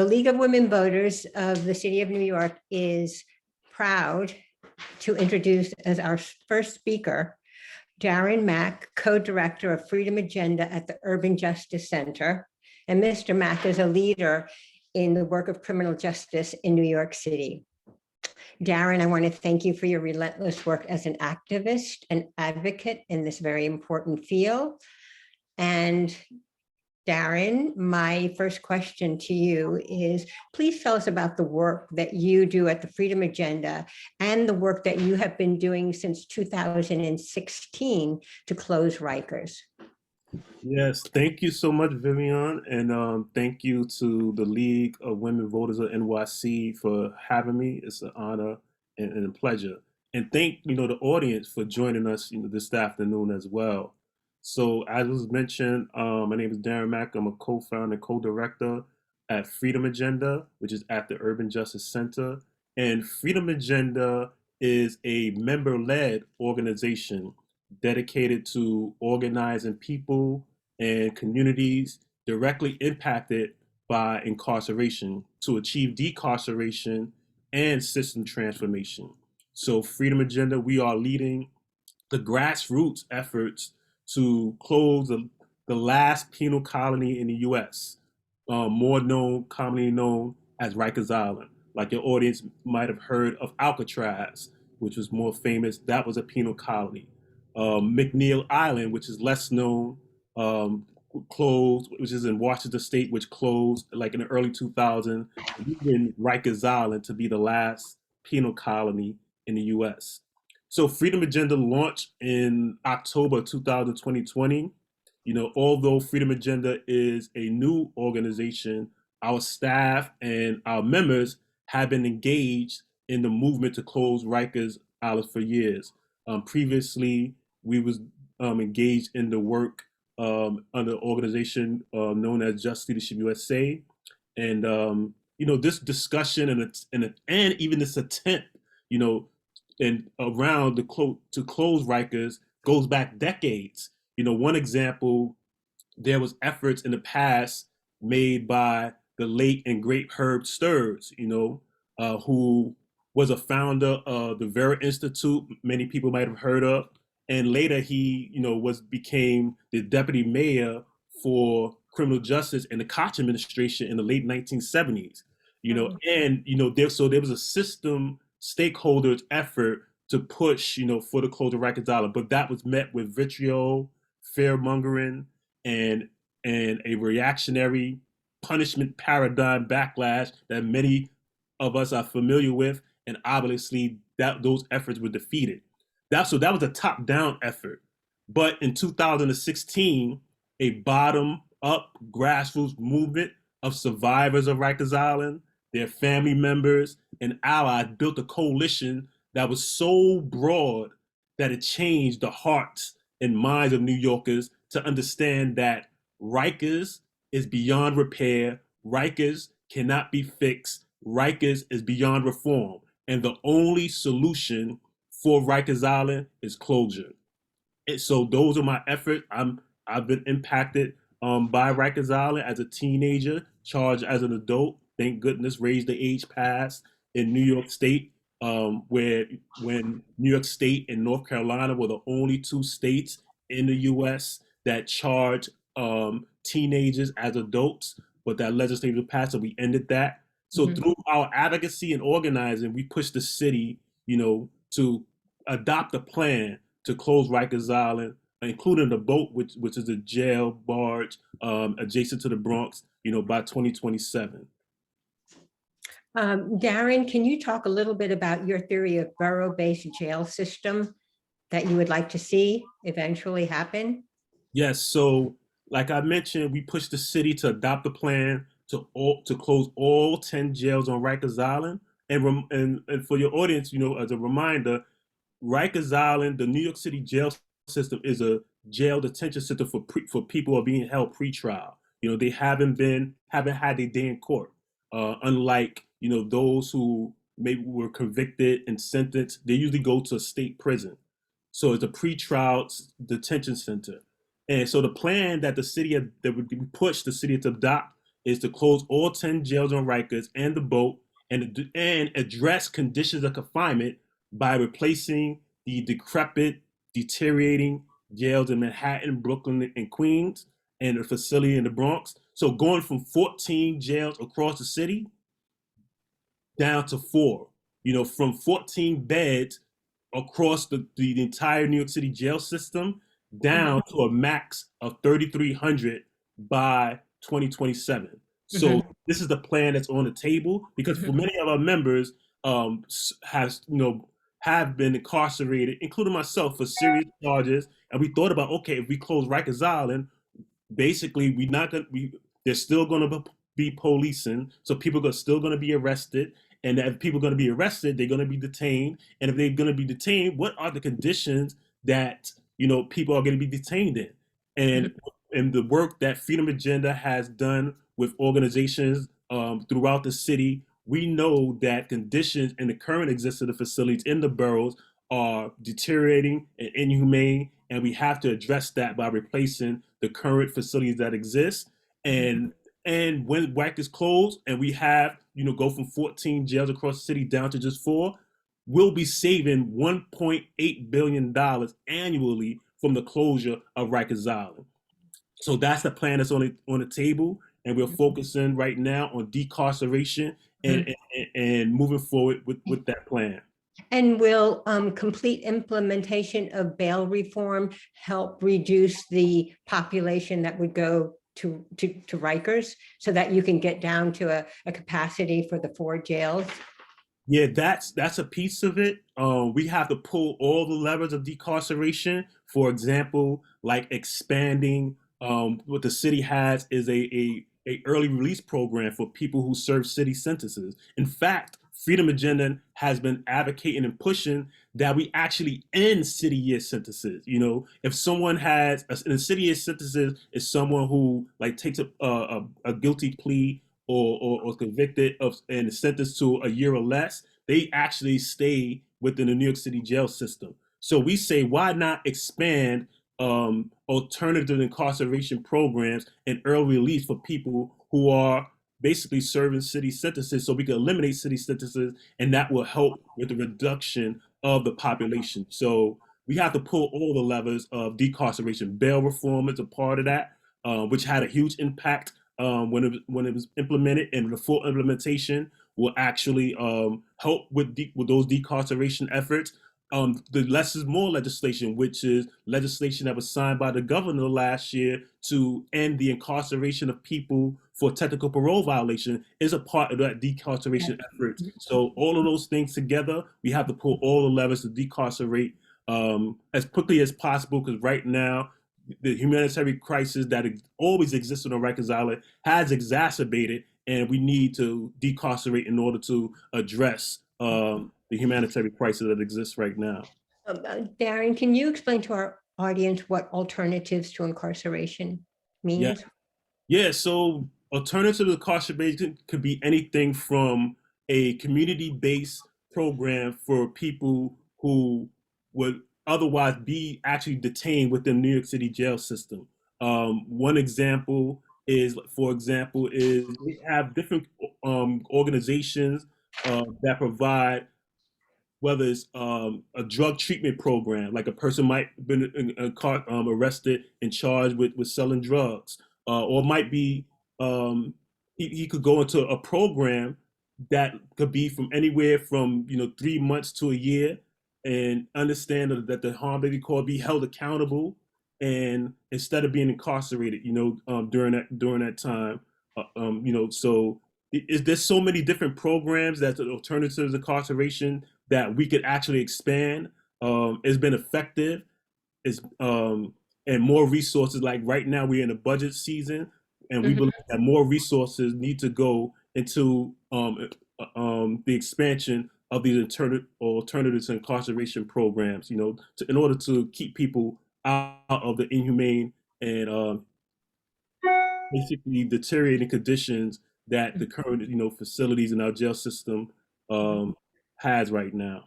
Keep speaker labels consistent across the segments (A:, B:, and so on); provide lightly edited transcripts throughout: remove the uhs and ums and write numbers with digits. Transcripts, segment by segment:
A: The League of Women Voters of the City of New York is proud to introduce as our first speaker, Darren Mack, co-director of Freedom Agenda at the Urban Justice Center. And Mr. Mack is a leader in the work of criminal justice in New York City. Darren, I want to thank you for your relentless work as an activist and advocate in this very important field. And Darren, my first question to you is, please tell us about the work that you do at the Freedom Agenda and the work that you have been doing since 2016 to close Rikers.
B: Yes, thank you so much, Vivian, and thank you to the League of Women Voters of NYC for having me. It's an honor and a pleasure. And thank the audience for joining us this afternoon as well. So as was mentioned, my name is Darren Mack. I'm a co-founder and co-director at Freedom Agenda, which is at the Urban Justice Center. And Freedom Agenda is a member-led organization dedicated to organizing people and communities directly impacted by incarceration to achieve decarceration and system transformation. So Freedom Agenda, we are leading the grassroots efforts to close the last penal colony in the U.S., commonly known as Rikers Island. Like your audience might have heard of Alcatraz, which was more famous. That was a penal colony. McNeil Island, which is less known, closed, which is in Washington State, which closed like in the early 2000s, in Rikers Island to be the last penal colony in the U.S. So Freedom Agenda launched in October 2020. Although Freedom Agenda is a new organization, our staff and our members have been engaged in the movement to close Rikers Island for years. Previously, we was engaged in the work under an organization known as Just Leadership USA. And, this discussion and even this attempt, and around to close Rikers goes back decades. One example, there was efforts in the past made by the late and great Herb Sturz, who was a founder of the Vera Institute, many people might have heard of. And later he, became the deputy mayor for criminal justice in the Koch administration in the late 1970s. So there was a system stakeholders effort to push, for the close of Rikers Island, but that was met with vitriol, fear-mongering, and a reactionary punishment paradigm backlash that many of us are familiar with, and obviously those efforts were defeated. So that was a top-down effort. But in 2016, a bottom-up grassroots movement of survivors of Rikers Island, their family members, and allies built a coalition that was so broad that it changed the hearts and minds of New Yorkers to understand that Rikers is beyond repair, Rikers cannot be fixed, Rikers is beyond reform, and the only solution for Rikers Island is closure. And so those are my efforts. I've been impacted by Rikers Island as a teenager, charged as an adult. Thank goodness, raised the age pass in New York State, when New York State and North Carolina were the only two states in the U.S. that charged teenagers as adults, but that legislature passed, so we ended that. So through our advocacy and organizing, we pushed the city, to adopt a plan to close Rikers Island, including the boat, which is a jail barge adjacent to the Bronx, by 2027.
A: Darren, can you talk a little bit about your theory of borough-based jail system that you would like to see eventually happen?
B: Yes, so like I mentioned, we pushed the city to adopt a plan to close all 10 jails on Rikers Island. And for your audience, as a reminder, Rikers Island, the New York City jail system, is a jail detention center for people who are being held pre-trial. They haven't had their day in court. Unlike those who maybe were convicted and sentenced, they usually go to a state prison. So it's a pre-trial detention center. And so the plan that the city that we pushed the city to adopt is to close all 10 jails on Rikers and the boat and address conditions of confinement by replacing the decrepit, deteriorating jails in Manhattan, Brooklyn, and Queens, and a facility in the Bronx. So going from 14 jails across the city down to 4, from 14 beds across the entire New York City jail system down to a max of 3,300 by 2027. So this is the plan that's on the table, because for many of our members have been incarcerated, including myself, for serious charges. And we thought about, okay, if we close Rikers Island, basically they're still going to be policing, so people are still going to be arrested. And if people are going to be arrested, they're going to be detained. And if they're going to be detained, what are the conditions that people are going to be detained in? And the work that Freedom Agenda has done with organizations throughout the city, we know that conditions in the current existing facilities in the boroughs are deteriorating and inhumane, and we have to address that by replacing the current facilities that exist. And when WAC is closed and we have, go from 14 jails across the city down to just 4, we'll be saving $1.8 billion annually from the closure of Rikers Island. So that's the plan that's on the table, and we're focusing right now on decarceration and moving forward with that plan.
A: And will complete implementation of bail reform help reduce the population that would go to Rikers, so that you can get down to a capacity for the 4 jails?
B: Yeah, that's a piece of it. We have to pull all the levers of decarceration. For example, like expanding what the city has is a early release program for people who serve city sentences. In fact, Freedom Agenda has been advocating and pushing that we actually end city year sentences. If someone has a city year sentences is someone who takes a guilty plea or convicted and is sentenced to a year or less, they actually stay within the New York City jail system. So we say, why not expand alternative incarceration programs and early release for people who are basically serving city sentences, so we can eliminate city sentences, and that will help with the reduction of the population. So we have to pull all the levers of decarceration. Bail reform is a part of that, which had a huge impact when it was implemented, and the full implementation will actually help with those decarceration efforts. The less is more legislation, which is legislation that was signed by the governor last year to end the incarceration of people for technical parole violation, is a part of that decarceration effort. So all of those things together, we have to pull all the levers to decarcerate as quickly as possible, because right now the humanitarian crisis that always existed on Rikers Island has exacerbated, and we need to decarcerate in order to address the humanitarian crisis that exists right now.
A: Darren, can you explain to our audience what alternatives to incarceration means?
B: Yeah. So alternative to incarceration could be anything from a community-based program for people who would otherwise be actually detained within New York City jail system. One example is we have different organizations that provide, whether it's a drug treatment program, like a person might have been arrested and charged with selling drugs, or might be he could go into a program that could be from anywhere from 3 months to a year, and understand that the harm that he caused, be held accountable, and instead of being incarcerated, during that time, so there's so many different programs that's alternatives to incarceration that we could actually expand. It's been effective. And more resources. Like right now, we're in a budget season, and we believe that more resources need to go into the expansion of these alternatives to incarceration programs. In order to keep people out of the inhumane and basically deteriorating conditions that the current facilities in our jail system has right now.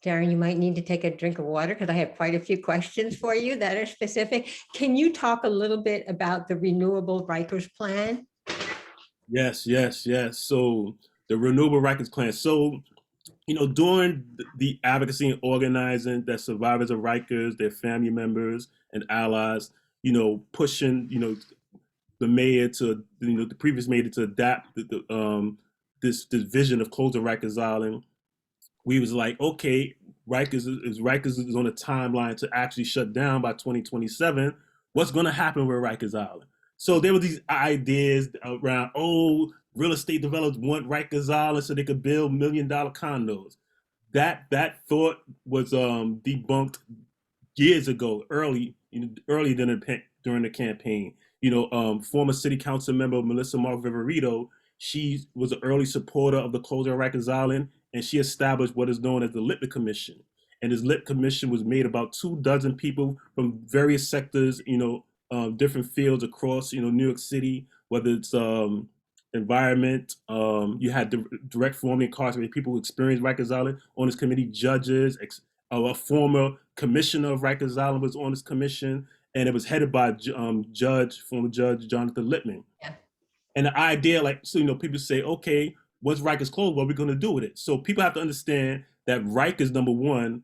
A: Darren, you might need to take a drink of water, because I have quite a few questions for you that are specific. Can you talk a little bit about the Renewable Rikers Plan?
B: Yes, yes, yes. So the Renewable Records Plan. So, during the advocacy and organizing that survivors of Rikers, their family members and allies, pushing, the mayor to, the previous mayor to adapt this vision of closing Rikers Island. We was like, okay, Rikers is on a timeline to actually shut down by 2027. What's going to happen with Rikers Island? So there were these ideas around, oh, real estate developers want Rikers Island so they could build $1 million condos. That thought was debunked years ago, early during the campaign. Former city council member Melissa Mark Viverito, she was an early supporter of the closure of Rikers Island, and she established what is known as the Lit Commission. And this Lit Commission was made about 24 people from various sectors, different fields across, New York City, whether it's environment. You had direct formerly incarcerated people who experienced Rikers Island on this committee, judges, a former commissioner of Rikers Island was on this commission, and it was headed by former Judge Jonathan Littman.
A: Yeah.
B: And the idea, like, so, people say, okay, once Rikers closed, what are we going to do with it? So people have to understand that Rikers, number one,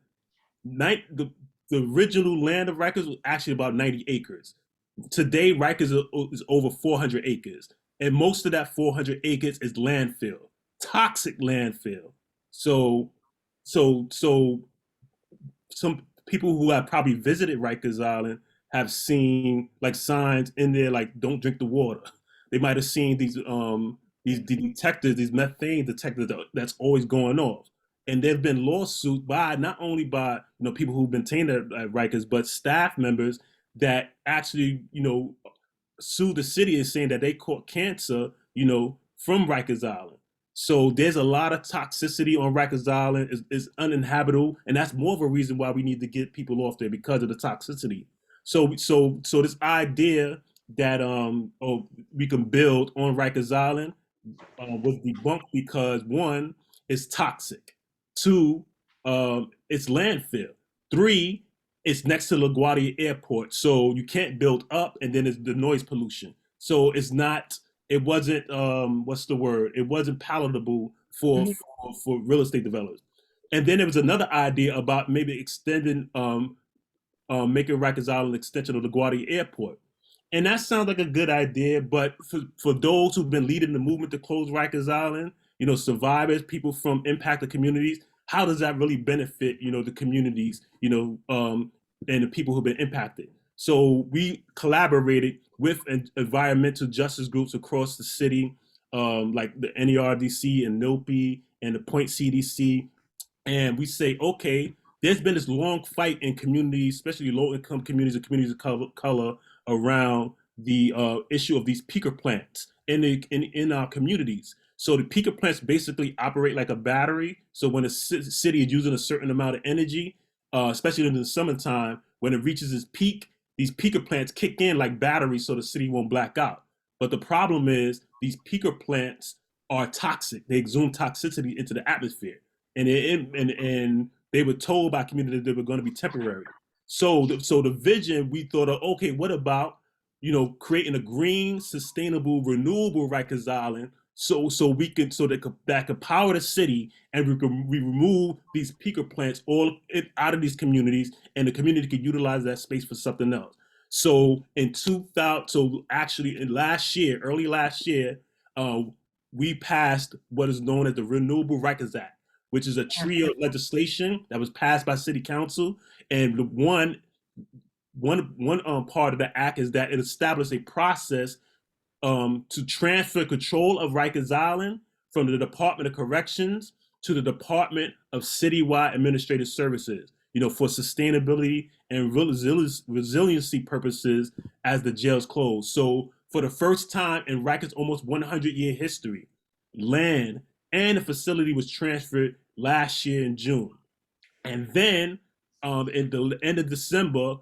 B: the original land of Rikers was actually about 90 acres. Today, Rikers is over 400 acres. And most of that 400 acres is landfill, toxic landfill. So some people who have probably visited Rikers Island have seen like signs in there like "Don't drink the water." They might have seen these detectors, these methane detectors that's always going off. And there've been lawsuits by not only by people who've been tainted at Rikers, but staff members that actually sued the city and saying that they caught cancer from Rikers Island. So there's a lot of toxicity on Rikers Island. It's uninhabitable, and that's more of a reason why we need to get people off there because of the toxicity. So this idea that we can build on Rikers Island was debunked because one, it's toxic. Two, it's landfill. Three, it's next to LaGuardia Airport, so you can't build up, and then it's the noise pollution. So it's not. It wasn't. What's the word? It wasn't palatable for,
A: Mhm.
B: for real estate developers. And then there was another idea about maybe extending, making Rikers Island an extension of LaGuardia Airport. And that sounds like a good idea, but for those who've been leading the movement to close Rikers Island, survivors, people from impacted communities, how does that really benefit, the communities, and the people who've been impacted? So we collaborated with environmental justice groups across the city, like the NERDC and NOPE and the Point CDC, and we say, okay, there's been this long fight in communities, especially low-income communities and communities of color, around the issue of these peaker plants in our communities. So the peaker plants basically operate like a battery. So when a city is using a certain amount of energy, especially in the summertime, when it reaches its peak, these peaker plants kick in like batteries so the city won't black out. But the problem is these peaker plants are toxic. They exude toxicity into the atmosphere, and they were told by community that they were going to be temporary. So the vision we thought of, okay, what about creating a green, sustainable, renewable Rikers Island, so we can that could power the city, and we remove these peaker plants out of these communities, and the community could utilize that space for something else. So in 2000, so actually in early last year, uh, we passed what is known as the Renewable Rikers Act, which is a trio of legislation that was passed by City Council. And the one part of the act is that it established a process to transfer control of Rikers Island from the Department of Corrections to the Department of Citywide Administrative Services, for sustainability and resiliency purposes as the jails close. So for the first time in Rikers' almost 100-year history, land and the facility was transferred last year in June. And then in the end of December,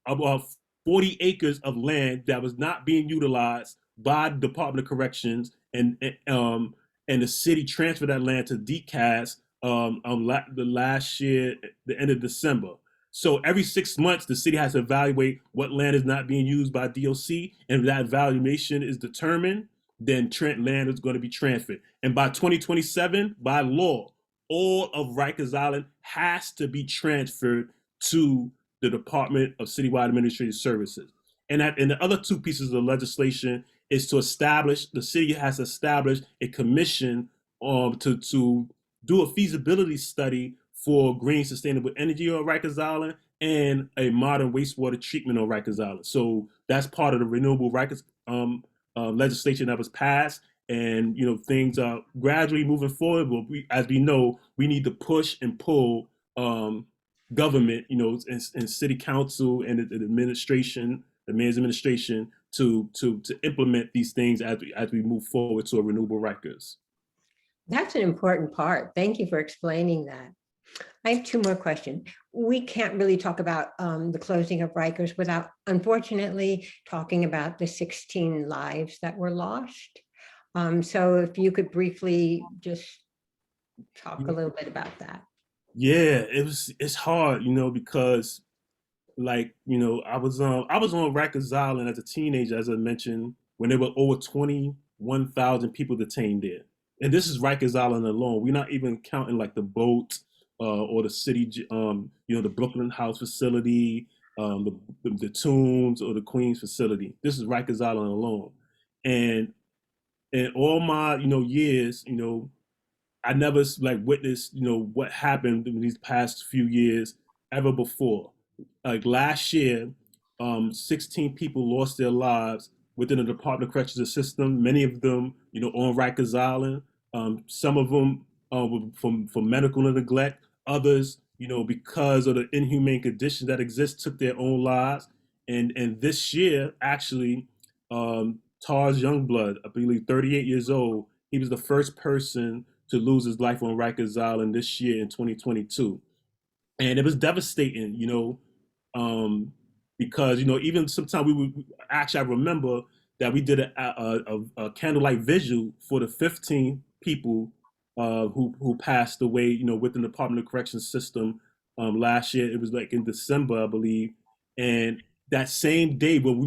B: about 40 acres of land that was not being utilized by the Department of Corrections and the city transferred that land to DCAS the last year, the end of December. So every 6 months, the city has to evaluate what land is not being used by DOC, and that evaluation is determined. then land is going to be transferred. And by 2027, by law, all of Rikers Island has to be transferred to the Department of Citywide Administrative Services. And the other two pieces of legislation is to establish, the city has established a commission to do a feasibility study for green sustainable energy on Rikers Island and a modern wastewater treatment on Rikers Island. So that's part of the renewable Rikers legislation that was passed. And things are gradually moving forward. But as we know, we need to push and pull government, and city council and the administration, the mayor's administration, to implement these things as we move forward to a renewable Rikers.
A: That's an important part. Thank you for explaining that. I have two more questions. We can't really talk about the closing of Rikers without, unfortunately, talking about the 16 lives that were lost. So if you could briefly just talk a little bit about that.
B: Yeah, it's hard, because I was on Rikers Island as a teenager, as I mentioned, when there were over 21,000 people detained there. And this is Rikers Island alone. We're not even counting like the boat or the city, the Brooklyn House facility, the Tombs or the Queens facility. This is Rikers Island alone. And in all my, years, I never witnessed, what happened in these past few years ever before. Like last year, 16 people lost their lives within the Department of Corrections system. Many of them, on Rikers Island. Some of them were from medical neglect. Others, because of the inhumane conditions that exist, took their own lives. And this year, actually, Tars Youngblood, I believe 38 years old, he was the first person to lose his life on Rikers Island this year in 2022. And it was devastating, because, even sometimes we would actually, I remember that we did a candlelight vigil for the 15 people who passed away, within the Department of Corrections system last year. It was like in December, I believe. And that same day when we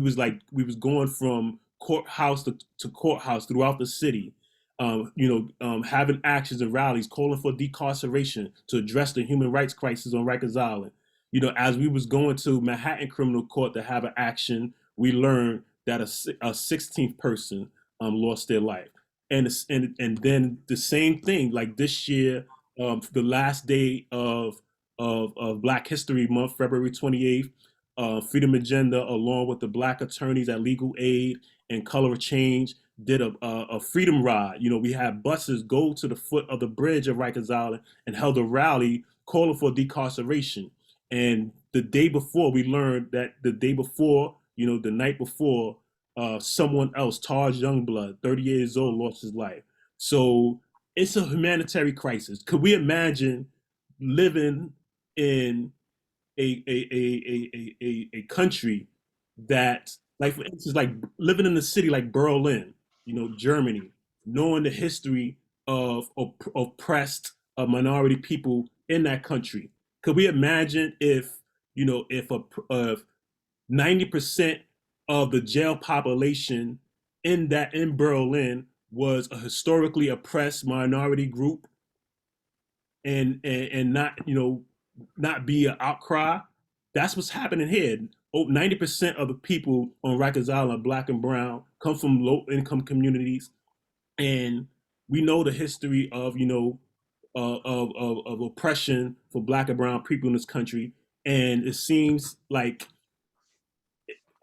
B: was going from courthouse to courthouse throughout the city, having actions and rallies calling for decarceration to address the human rights crisis on Rikers Island. As we was going to Manhattan Criminal Court to have an action, we learned that a 16th person lost their life. And then the same thing, like this year, the last day of Black History Month, February 28th, Freedom Agenda, along with the Black attorneys at Legal Aid and Color of Change, did a freedom ride. We had buses go to the foot of the bridge of Rikers Island and held a rally calling for decarceration. And the day before, we learned that the day before, the night before, someone else, Taj Youngblood, 30 years old, lost his life. So it's a humanitarian crisis. Could we imagine living in a country that, like for instance, like living in a city like Berlin, Germany, knowing the history of oppressed minority people in that country? Could we imagine if 90% of the jail population in Berlin was a historically oppressed minority group, and not be an outcry? That's what's happening here. 90% of the people on Rikers Island, Black and brown, come from low income communities, and we know the history of of oppression for Black and brown people in this country. And it seems like,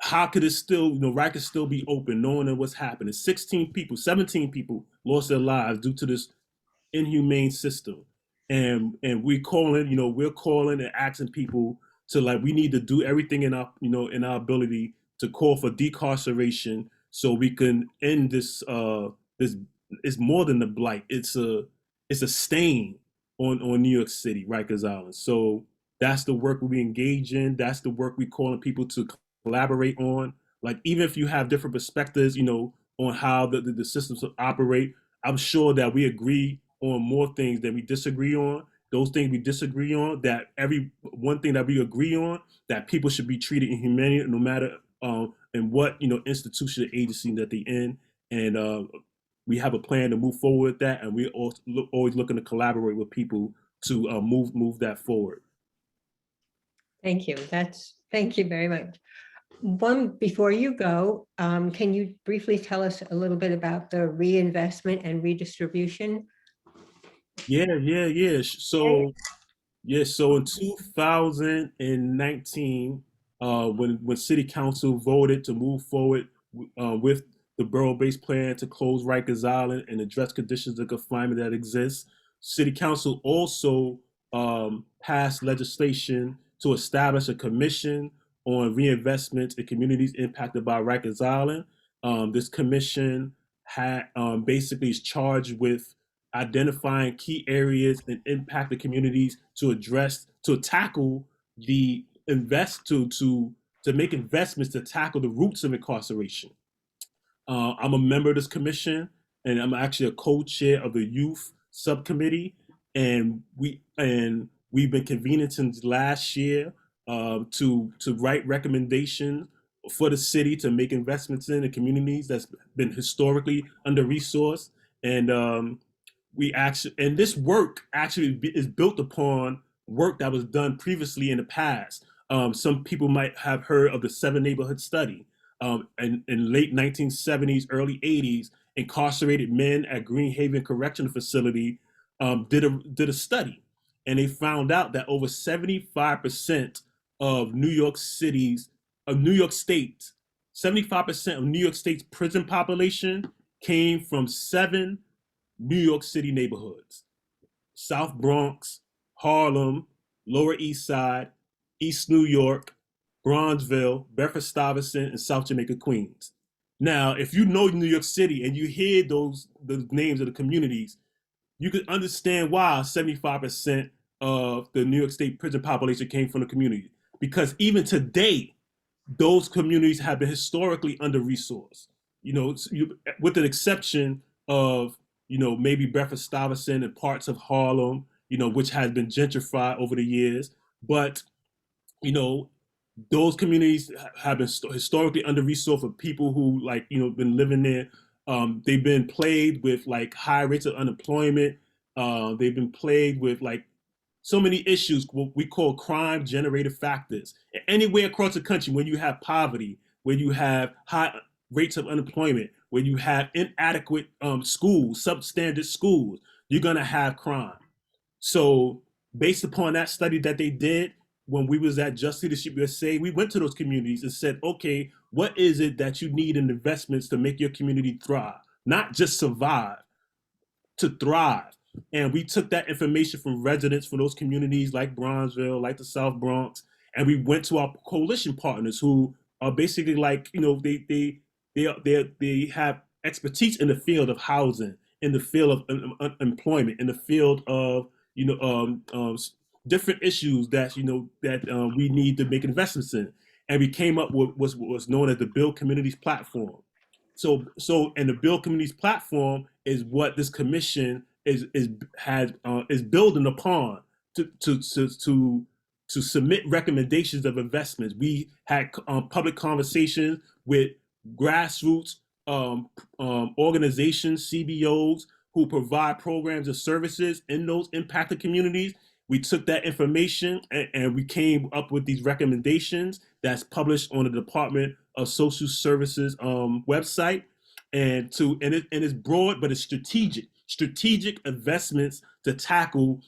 B: how could it still, Rikers still be open knowing that what's happening? 17 people lost their lives due to this inhumane system. And we're calling and asking people to, like, we need to do everything in our ability to call for decarceration so we can end this this. It's more than a blight. It's a stain on New York City, Rikers Island. So that's the work we engage in. That's the work we calling people to collaborate on. Like, even if you have different perspectives, on how the systems operate, I'm sure that we agree on more things than we disagree on. Those things we disagree on, that every one thing that we agree on, that people should be treated in humanity, no matter in what institution or agency that they in. And we have a plan to move forward with that, and we're always looking to collaborate with people to move that forward.
A: Thank you. Thank you very much. Before you go, can you briefly tell us a little bit about the reinvestment and redistribution?
B: Yeah. So in 2019, when City Council voted to move forward with the borough-based plan to close Rikers Island and address conditions of confinement that exist, City Council also passed legislation to establish a commission on reinvestments in communities impacted by Rikers Island. This commission basically is charged with identifying key areas and impacted communities to tackle the to make investments to tackle the roots of incarceration. I'm a member of this commission, and I'm actually a co-chair of the youth subcommittee, and we've been convening since last year to write recommendations for the city to make investments in the communities that's been historically under resourced. And this work actually is built upon work that was done previously in the past. Some people might have heard of the Seven Neighborhood Study. In late 1970s, early 80s, incarcerated men at Greenhaven Correctional Facility did a study, and they found out that over 75% of New York State, 75% of New York State's prison population came from 7 New York City neighborhoods: South Bronx, Harlem, Lower East Side, East New York, Bronzeville, Bedford-Stuyvesant, and South Jamaica, Queens. Now, if you know New York City and you hear the names of the communities, you can understand why 75% of the New York State prison population came from the community. Because even today, those communities have been historically under-resourced. With the exception of maybe Bedford-Stuyvesant and parts of Harlem, which has been gentrified over the years. But, those communities have been historically under-resourced for people who been living there. They've been plagued with high rates of unemployment. They've been plagued with so many issues, what we call crime generated factors. Anywhere across the country, when you have poverty, when you have high rates of unemployment, when you have inadequate schools, substandard schools, you're gonna have crime. So based upon that study that they did, when we was at Just Leadership USA, we went to those communities and said, okay, what is it that you need in investments to make your community thrive? Not just survive, to thrive. And we took that information from residents from those communities like Bronzeville, like the South Bronx, and we went to our coalition partners who are basically they have expertise in the field of housing, in the field of employment, in the field of different issues that we need to make investments in. And we came up with what was known as the Build Communities Platform. So and the Build Communities Platform is what this commission is building upon to submit recommendations of investments. We had public conversations with grassroots organizations, CBOs, who provide programs and services in those impacted communities. We took that information and we came up with these recommendations that's published on the Department of Social Services website. And it's broad, but it's strategic investments to tackle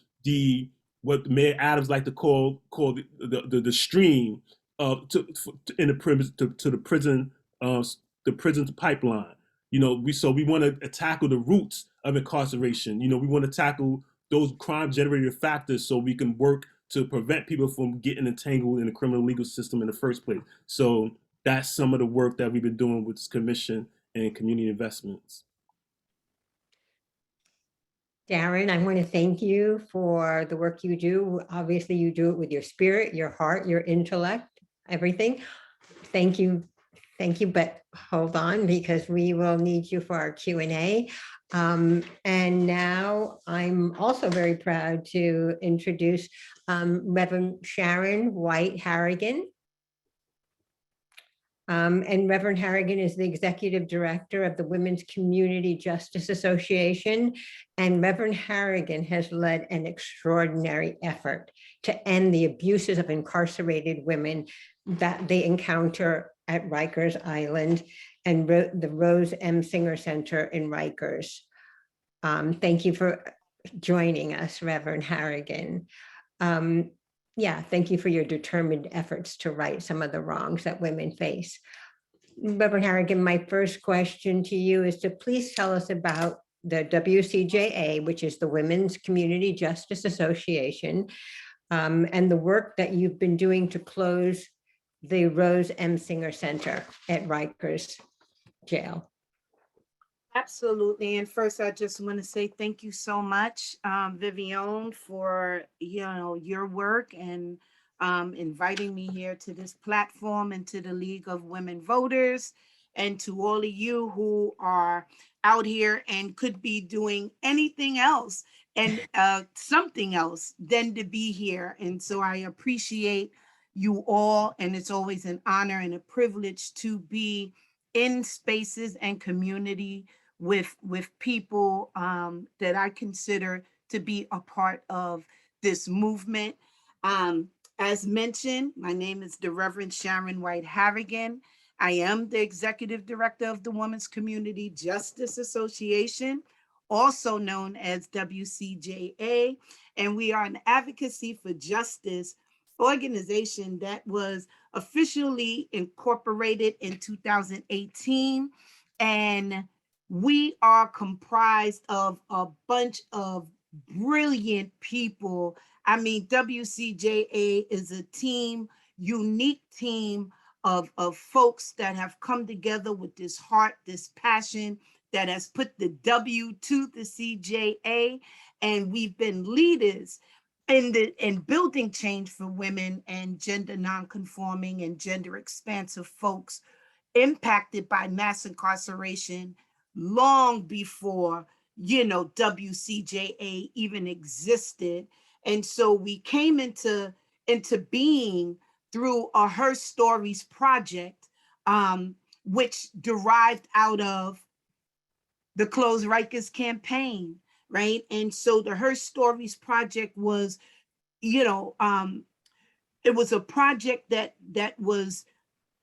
B: what Mayor Adams like to call the stream to the prison pipeline. We want to tackle the roots of incarceration. We want to tackle those crime generated factors so we can work to prevent people from getting entangled in the criminal legal system in the first place. So that's some of the work that we've been doing with this commission and community investments.
A: Darren, I want to thank you for the work you do. Obviously, you do it with your spirit, your heart, your intellect, everything. Thank you. Thank you. But hold on, because we will need you for our Q&A. And now I'm also very proud to introduce Reverend Sharon White-Harrigan. And Reverend Harrigan is the executive director of the Women's Community Justice Association. And Reverend Harrigan has led an extraordinary effort to end the abuses of incarcerated women that they encounter at Rikers Island and the Rose M. Singer Center in Rikers. Thank you for joining us, Reverend Harrigan. Yeah, thank you for your determined efforts to right some of the wrongs that women face. Reverend Harrigan, my first question to you is to please tell us about the WCJA, which is the Women's Community Justice Association, and the work that you've been doing to close the Rose M. Singer Center at Rikers Jail.
C: Absolutely. And first, I just want to say thank you so much, Vivian, for your work and inviting me here to this platform and to the League of Women Voters, and to all of you who are out here and could be doing anything else and something else than to be here. And so I appreciate you all, and it's always an honor and a privilege to be in spaces and community with people that I consider to be a part of this movement. As mentioned, my name is the Reverend Sharon White-Harrigan. I am the executive director of the Women's Community Justice Association, also known as WCJA, and we are an advocacy for justice organization that was officially incorporated in 2018, and we are comprised of a bunch of brilliant people. I mean, WCJA is a team, unique team of folks that have come together with this heart, this passion that has put the W to the CJA, and we've been leaders in building change for women and gender nonconforming and gender expansive folks impacted by mass incarceration long before, WCJA even existed. And so we came into being through a Her Stories project, which derived out of the Close Rikers campaign, right? And so the Her Stories project was, it was a project that was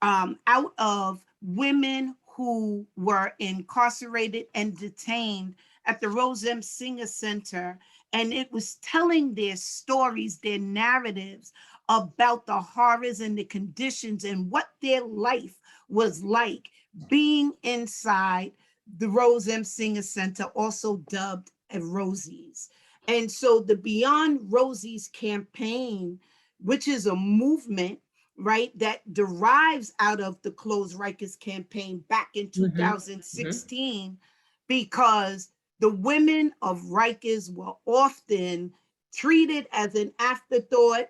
C: out of women who were incarcerated and detained at the Rose M. Singer Center. And it was telling their stories, their narratives about the horrors and the conditions and what their life was like being inside the Rose M. Singer Center, also dubbed as Rosie's. And so the Beyond Rosie's campaign, which is a movement, right, that derives out of the Close Rikers campaign back in 2016, because the women of Rikers were often treated as an afterthought,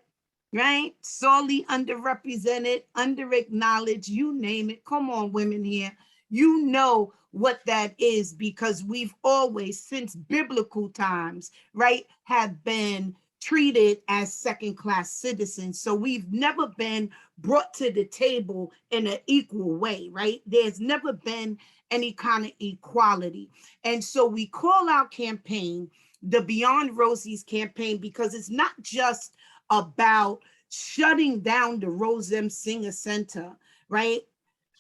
C: right? Sorely underrepresented, underacknowledged, you name it. Come on, women here. You know what that is, because we've always, since biblical times, right, have been treated as second-class citizens. So we've never been brought to the table in an equal way, right? There's never been any kind of equality. And so we call our campaign the Beyond Rosie's campaign, because it's not just about shutting down the Rose M. Singer Center, right?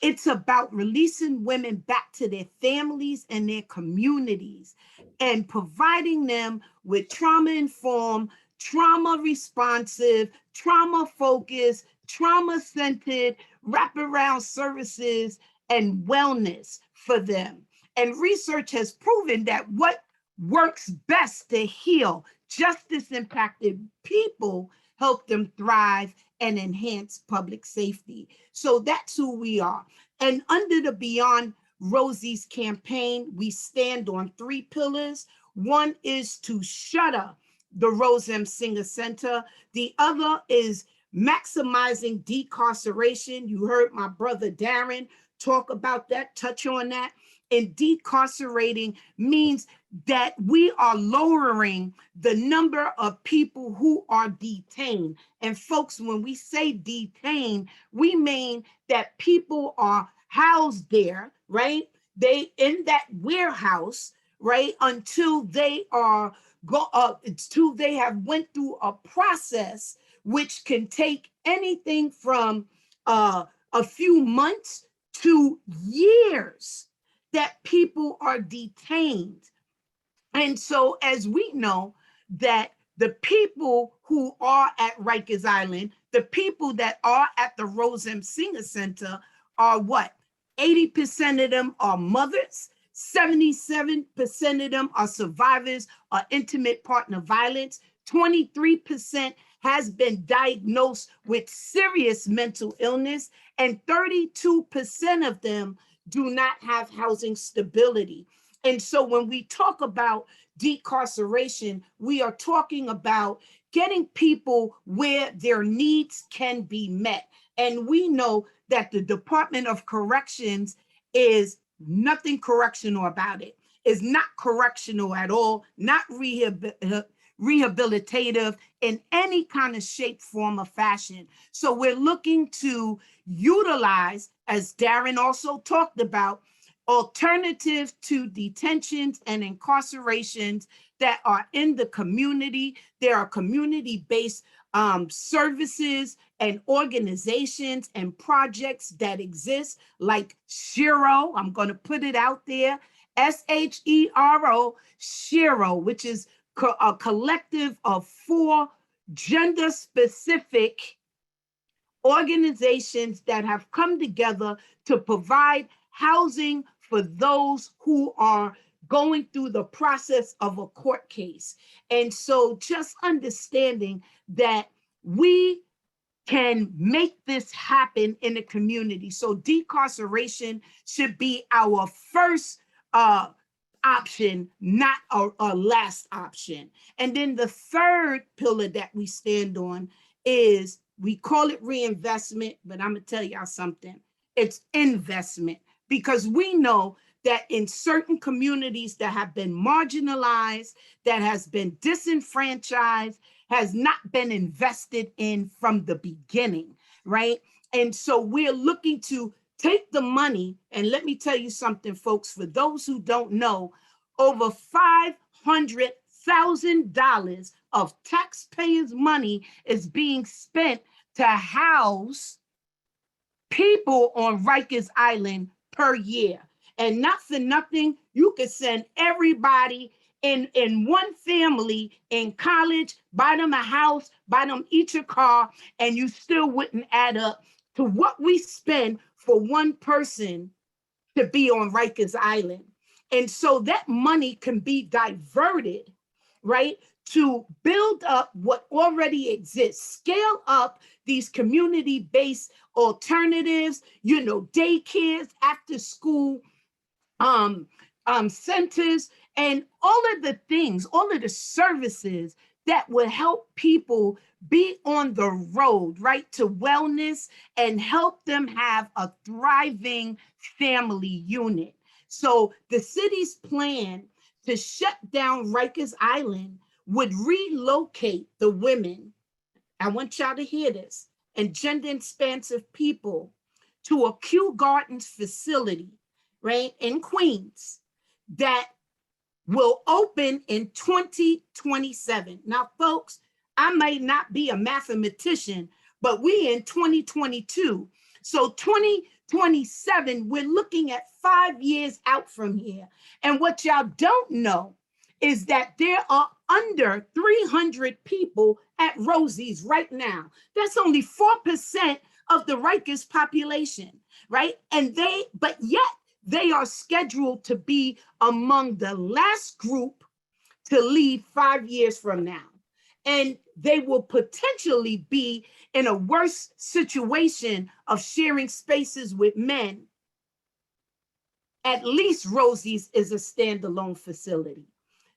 C: It's about releasing women back to their families and their communities and providing them with trauma-informed, trauma-responsive, trauma-focused, trauma-centered wraparound services and wellness for them. And research has proven that what works best to heal justice-impacted people help them thrive and enhance public safety. So that's who we are. And under the Beyond Rosie's campaign, we stand on 3 pillars. One is to shutter the Rose M. Singer Center. The other is maximizing decarceration. You heard my brother Darren talk about that, touch on that. in decarcerating means that we are lowering the number of people who are detained. And folks, when we say detained, we mean that people are housed there, right? They in that warehouse, right? Until they are until they have went through a process which can take anything from a few months to years that people are detained. And so, as we know, that the people who are at Rikers Island, the people that are at the Rose M. Singer Center are what? 80% of them are mothers, 77% of them are survivors of intimate partner violence, 23% has been diagnosed with serious mental illness, and 32% of them do not have housing stability. And so when we talk about decarceration, we are talking about getting people where their needs can be met. And we know that the Department of Corrections is nothing correctional about it. It's not correctional at all, not rehabilitative in any kind of shape, form, or fashion. So we're looking to utilize, as Darren also talked about, alternative to detentions and incarcerations that are in the community. There are community-based services and organizations and projects that exist, like SHERO. I'm going to put it out there, SHERO, SHERO, which is a collective of 4 gender-specific organizations that have come together to provide housing for those who are going through the process of a court case. And so just understanding that we can make this happen in the community. So decarceration should be our first option, not our last option. And then the third pillar that we stand on is, we call it reinvestment, but I'm gonna tell y'all something. It's investment, because we know that in certain communities that have been marginalized, that has been disenfranchised, has not been invested in from the beginning, right? And so we're looking to take the money, and let me tell you something, folks, for those who don't know, over $500,000 of taxpayers' money is being spent to house people on Rikers Island per year. And not for nothing, you could send everybody in one family in college, buy them a house, buy them each a car, and you still wouldn't add up to what we spend for one person to be on Rikers Island. And so that money can be diverted, right, to build up what already exists, scale up these community-based alternatives, you know, daycares, after school centers, and all of the things, all of the services that will help people be on the road, right, to wellness, and help them have a thriving family unit. So the city's plan to shut down Rikers Island would relocate the women, I want y'all to hear this, and gender expansive people to a Kew Gardens facility, right, in Queens, that will open in 2027. Now, folks, I may not be a mathematician, but we in 2022. So 2027, we're looking at 5 years out from here. And what y'all don't know is that there are under 300 people at Rosie's right now. That's only 4% of the Rikers population, right? And but yet they are scheduled to be among the last group to leave 5 years from now. And they will potentially be in a worse situation of sharing spaces with men. At least Rosie's is a standalone facility.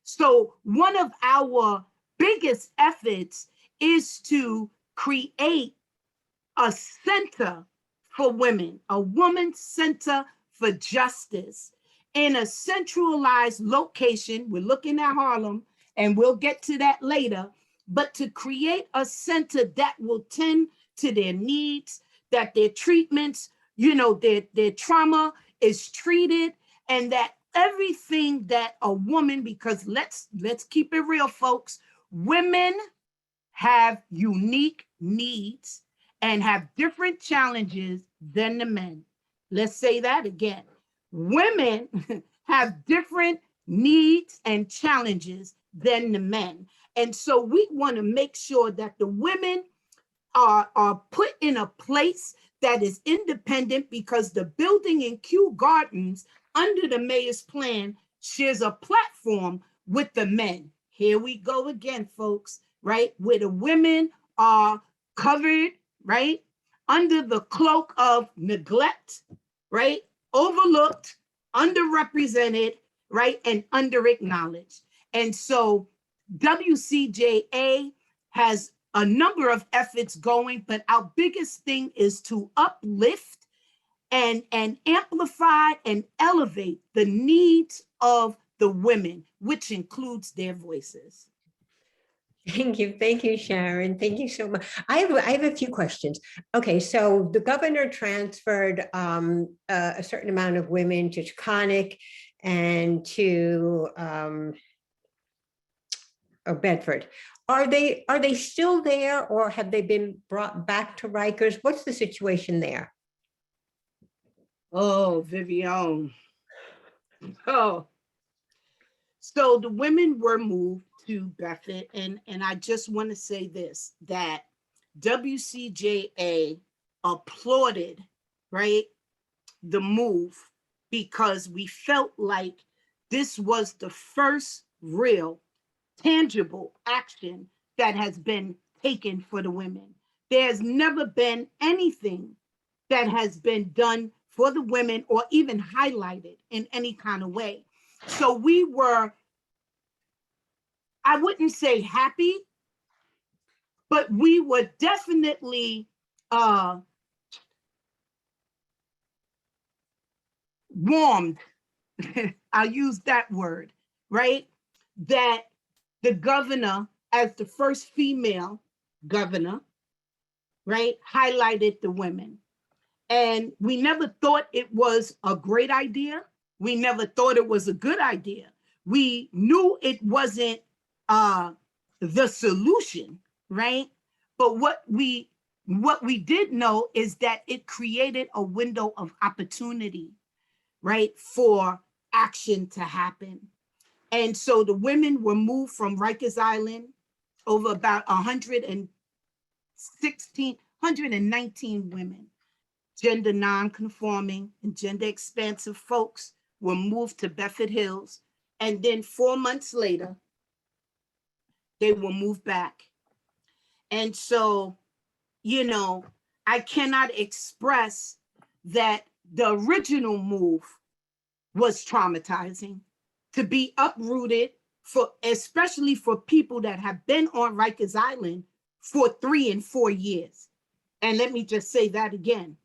C: So one of our biggest efforts is to create a center for women, a women's center for justice. in a centralized location. We're looking at Harlem, and we'll get to that later, but to create a center that will tend to their needs, that their treatments, their trauma is treated, and that everything that a woman, because let's keep it real, folks, women have unique needs and have different challenges than the men. Let's say that again. Women have different needs and challenges than the men. And so we want to make sure that the women are put in a place that is independent, because the building in Kew Gardens under the mayor's plan shares a platform with the men. Here we go again, folks, right? Where the women are covered, right? Under the cloak of neglect, right? Overlooked, underrepresented, right? And underacknowledged. And so WCJA has a number of efforts going, but our biggest thing is to uplift and amplify and elevate the needs of the women, which includes their voices.
A: Thank you, Sharon. Thank you so much. I have a few questions. Okay, so the governor transferred a certain amount of women to Taconic and to Bedford. Are they still there, or have they been brought back to Rikers? What's the situation there?
C: Oh, Vivian. Oh, so the women were moved to Bedford, and I just want to say this, that WCJA applauded, right, the move, because we felt like this was the first real tangible action that has been taken for the women. There's never been anything that has been done for the women or even highlighted in any kind of way. So we were, I wouldn't say happy, but we were definitely warmed. I'll use that word, right? That the governor, as the first female governor, right, highlighted the women. And we never thought it was a great idea. We never thought it was a good idea. We knew it wasn't the solution, right? But what we did know is that it created a window of opportunity, right, for action to happen. And so the women were moved from Rikers Island, over about 119 women, gender non-conforming and gender expansive folks, were moved to Bedford Hills. And then 4 months later, they were moved back. And so, I cannot express that the original move was traumatizing. To be uprooted, especially for people that have been on Rikers Island for 3 and 4 years. And let me just say that again,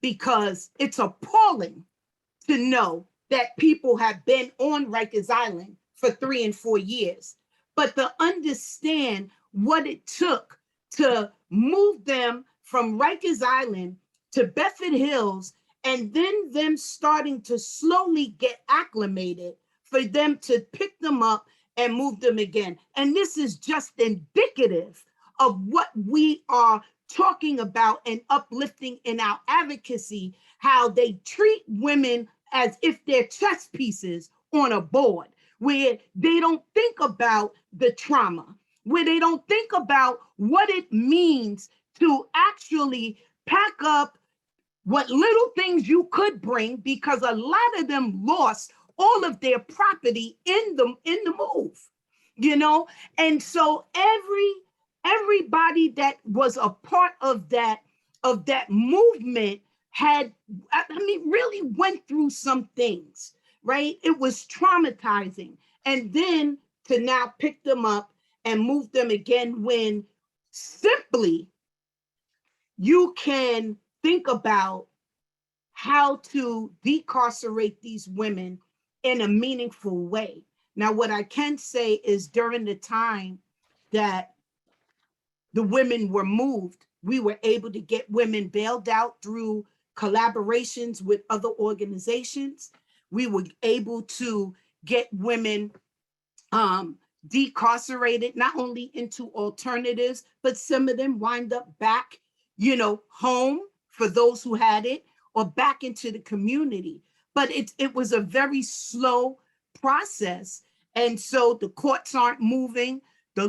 C: because it's appalling to know that people have been on Rikers Island for 3 and 4 years, but to understand what it took to move them from Rikers Island to Bedford Hills, and then them starting to slowly get acclimated, for them to pick them up and move them again. And this is just indicative of what we are talking about and uplifting in our advocacy, how they treat women as if they're chess pieces on a board, where they don't think about the trauma, where they don't think about what it means to actually pack up what little things you could bring, because a lot of them lost all of their property in the move, And so everybody that was a part of that movement really went through some things, right? It was traumatizing. And then to now pick them up and move them again, when simply you can think about how to decarcerate these women in a meaningful way. Now, what I can say is during the time that the women were moved, we were able to get women bailed out through collaborations with other organizations. We were able to get women decarcerated, not only into alternatives, but some of them wind up back, home for those who had it, or back into the community. But it was a very slow process. And so the courts aren't moving.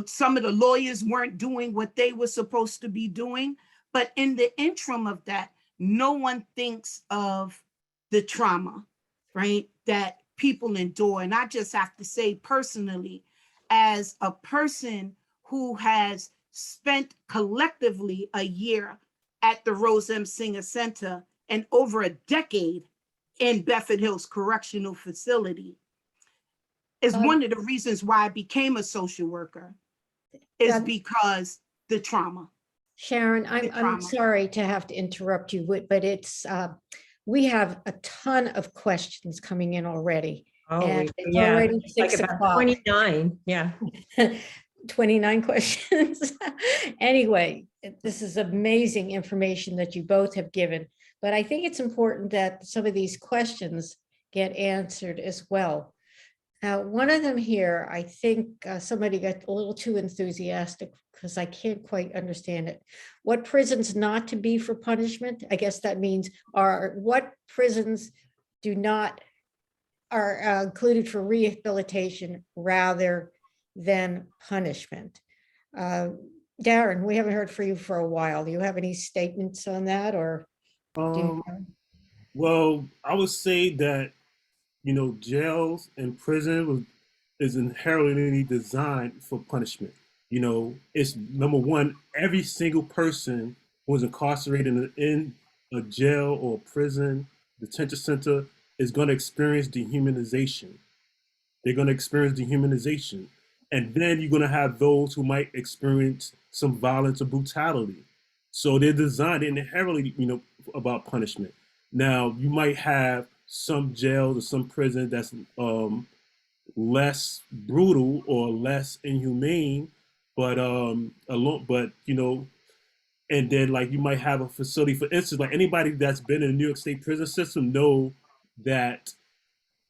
C: Some of the lawyers weren't doing what they were supposed to be doing. But in the interim of that, no one thinks of the trauma, right, that people endure. And I just have to say personally, as a person who has spent collectively a year at the Rose M. Singer Center and over a decade in Bedford Hills Correctional Facility, is one of the reasons why I became a social worker, is because the trauma.
D: Sharon, I'm sorry to have to interrupt you, but it's we have a ton of questions coming in already.
A: Oh,
D: and it's
A: yeah,
D: already
A: like
D: 6
A: about
D: o'clock.
A: 29, yeah.
D: 29 questions. Anyway, this is amazing information that you both have given, but I think it's important that some of these questions get answered as well. Now, one of them here, I think somebody got a little too enthusiastic because I can't quite understand it. What prisons not to be for punishment? I guess that means what prisons are included for rehabilitation rather than punishment. Darren, we haven't heard from you for a while. Do you have any statements on that, or?
B: Well, I would say that jails and prison is inherently designed for punishment. It's number one, every single person who is incarcerated in a jail or prison, detention center, is going to experience dehumanization. They're going to experience dehumanization. And then you're going to have those who might experience some violence or brutality. So they're designed inherently, about punishment. Now, you might have some jails or some prison that's less brutal or less inhumane, but and then like you might have a facility, for instance, like anybody that's been in the New York State prison system know that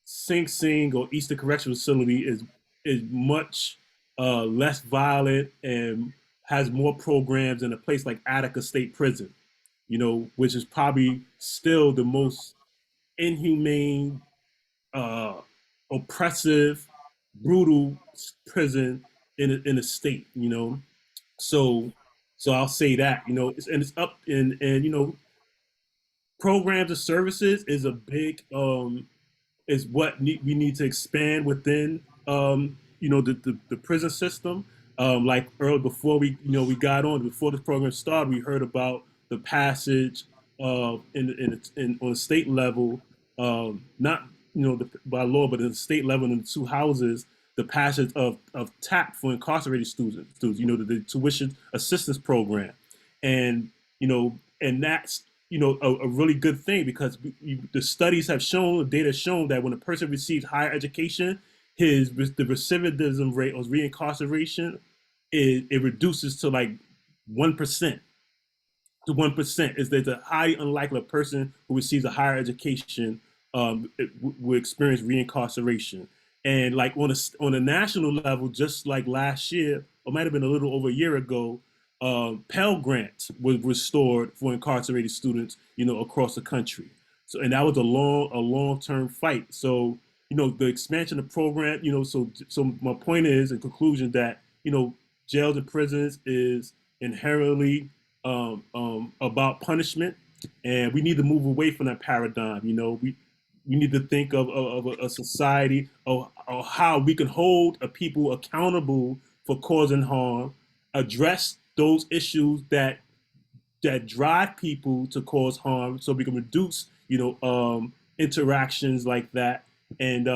B: Sing Sing or Eastern Correctional Facility is much less violent and has more programs than a place like Attica State Prison, which is probably still the most inhumane, oppressive, brutal prison in the state. So I'll say that, it's up and programs and services is a big is what we need to expand within the prison system. Like earlier before we got on, before this program started, we heard about the passage of on a state level, not by law, but at the state level in the two houses, the passage of TAP for incarcerated students, the tuition assistance program, and that's a really good thing, because the studies have shown, the data has shown that when a person receives higher education, the recidivism rate or reincarceration it reduces to like 1%. To 1% is that it's highly unlikely a person who receives a higher education will experience reincarceration. And like on a national level, just like last year, or might have been a little over a year ago, Pell Grants was restored for incarcerated students, across the country. So, and that was a long-term fight. So, the expansion of the program, so my point is, in conclusion, that, jails and prisons is inherently about punishment, and we need to move away from that paradigm. We need to think of a society of how we can hold a people accountable for causing harm, address those issues that drive people to cause harm, so we can reduce interactions like that, and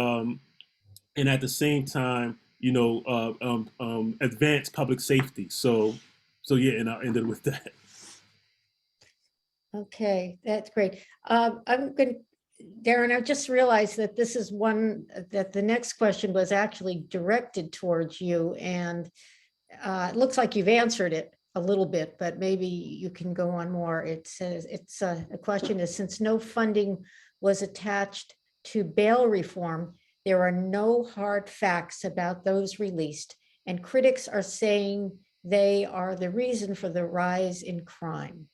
B: at the same time advance public safety. So yeah, and I'll end it with that.
D: Okay, that's great. I'm going to Darren, I just realized that this is one, that the next question was actually directed towards you, and it looks like you've answered it a little bit, but maybe you can go on more. It says, the question is, since no funding was attached to bail reform, there are no hard facts about those released, and critics are saying they are the reason for the rise in crime.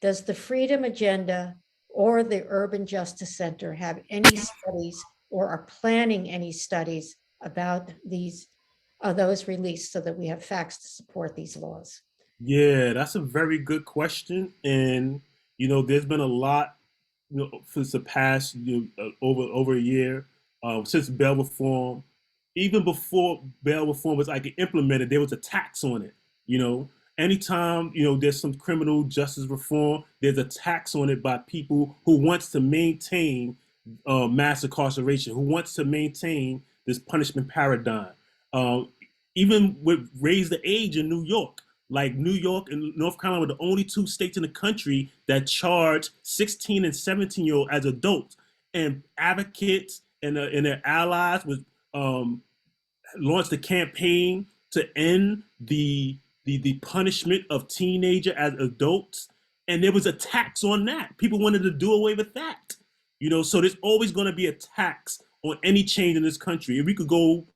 D: Does the Freedom Agenda or the Urban Justice Center have any studies or are planning any studies about those released so that we have facts to support these laws?
B: Yeah, that's a very good question. And, there's been a lot, for the past, over a year, since bail reform. Even before bail reform was like implemented, there was a tax on it. Anytime, there's some criminal justice reform, there's a tax on it by people who wants to maintain mass incarceration, who wants to maintain this punishment paradigm. Even with raise the age in New York, like New York and North Carolina were the only two states in the country that charge 16 and 17-year-old as adults. And advocates and their allies was launched a campaign to end the punishment of teenager as adults, and there was a tax on that. People wanted to do away with that. So there's always going to be a tax on any change in this country. If we could go,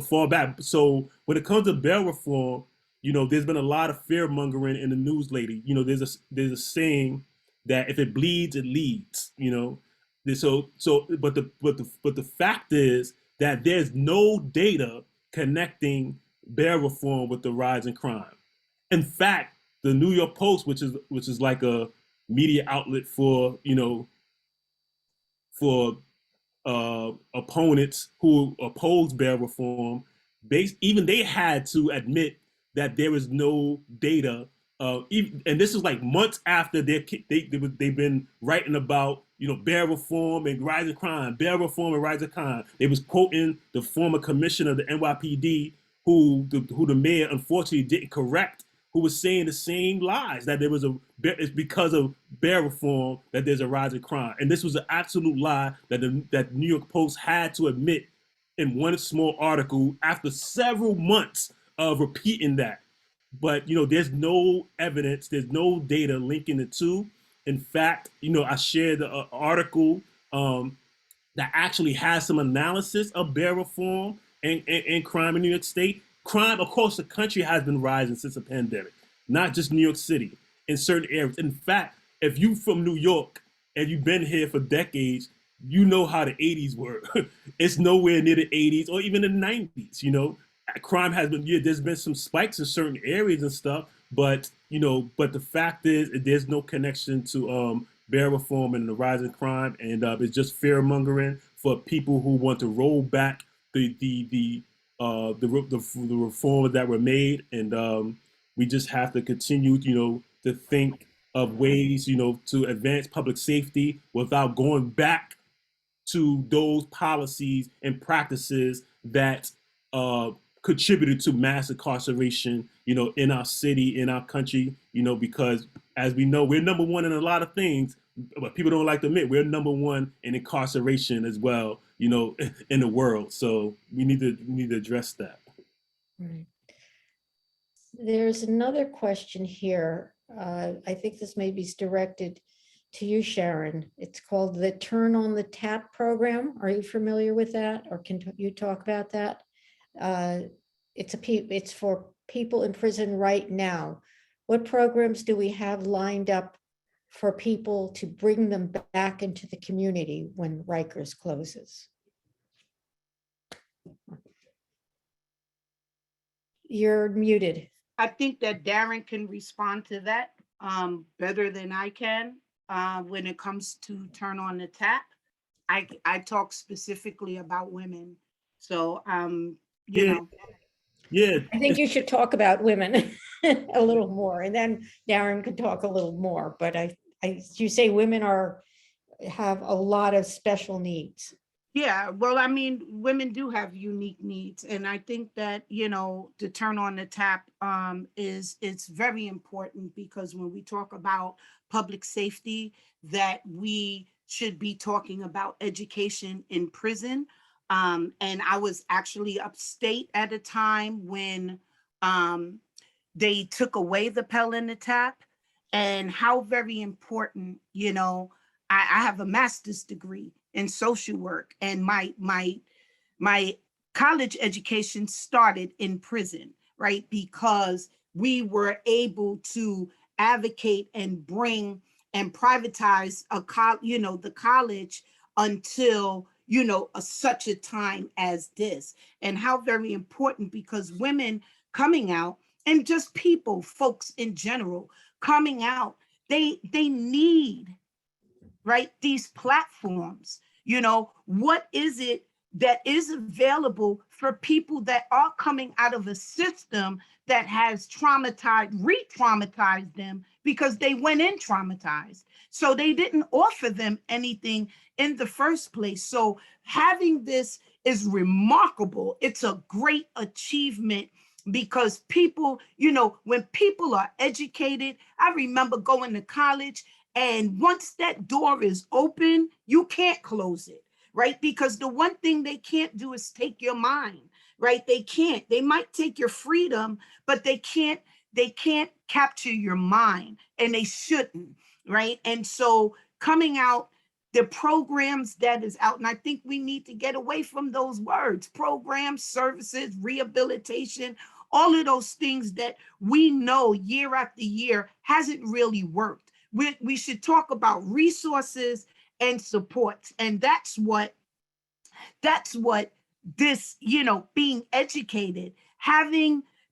B: far back. So when it comes to bail reform, there's been a lot of fear mongering in the news lately. There's a saying that if it bleeds, it leads. But the fact is that there's no data connecting bail reform with the rise in crime. In fact, the New York Post, which is like a media outlet for opponents who oppose bail reform, even they had to admit that there is no data. And this is like months after they've been writing about bail reform and rising crime, bail reform and rising crime. They was quoting the former commissioner of the NYPD, who the mayor unfortunately didn't correct, who was saying the same lies, that it's because of bail reform that there's a rise in crime. And this was an absolute lie that New York Post had to admit in one small article after several months of repeating that. But there's no evidence, there's no data linking the two. In fact, I shared an article that actually has some analysis of bail reform and crime in New York State. Crime across the country has been rising since the pandemic, not just New York City, in certain areas. In fact, if you from New York and you've been here for decades, you know how the 80s were. It's nowhere near the 80s or even the 90s. Crime has been, there's been some spikes in certain areas and stuff, but the fact is there's no connection to bail reform and the rise in crime, and it's just fear mongering for people who want to roll back the reforms that were made, and we just have to continue, to think of ways, to advance public safety without going back to those policies and practices that contributed to mass incarceration, in our city, in our country, because as we know, we're number one in a lot of things, but people don't like to admit we're number one in incarceration as well, in the world. So we need to address that.
D: Right. There's another question here. I think this maybe is directed to you, Sharon. It's called the Turn on the Tap program. Are you familiar with that, or can you talk about that? It's for people in prison right now. What programs do we have lined up for people to bring them back into the community when Rikers closes? You're muted.
C: I think that Darren can respond to that better than I can when it comes to turn on the tap. I talk specifically about women. So,
B: Yeah.
D: I think you should talk about women a little more, and then Darren could talk a little more. But you say women have a lot of special needs.
C: Yeah, well, I mean, women do have unique needs, and I think that to turn on the tap it's very important, because when we talk about public safety, that we should be talking about education in prison. And I was actually upstate at a time when they took away the Pell and the Tap, and how very important, I have a master's degree in social work, and my college education started in prison, right? Because we were able to advocate and bring and privatize the college until such a time as this. And how very important, because women coming out, and just people, folks in general coming out, they need, right, these platforms. What is it that is available for people that are coming out of a system that has re-traumatized them because they went in traumatized? So they didn't offer them anything in the first place. So having this is remarkable. It's a great achievement, because people, when people are educated, I remember going to college, and once that door is open, you can't close it, right? Because the one thing they can't do is take your mind, right? They might take your freedom, but they can't capture your mind, and they shouldn't, right? And so coming out, the programs that is out, and I think we need to get away from those words: programs, services, rehabilitation, all of those things that we know year after year hasn't really worked. We should talk about resources and supports. And that's what this, being educated,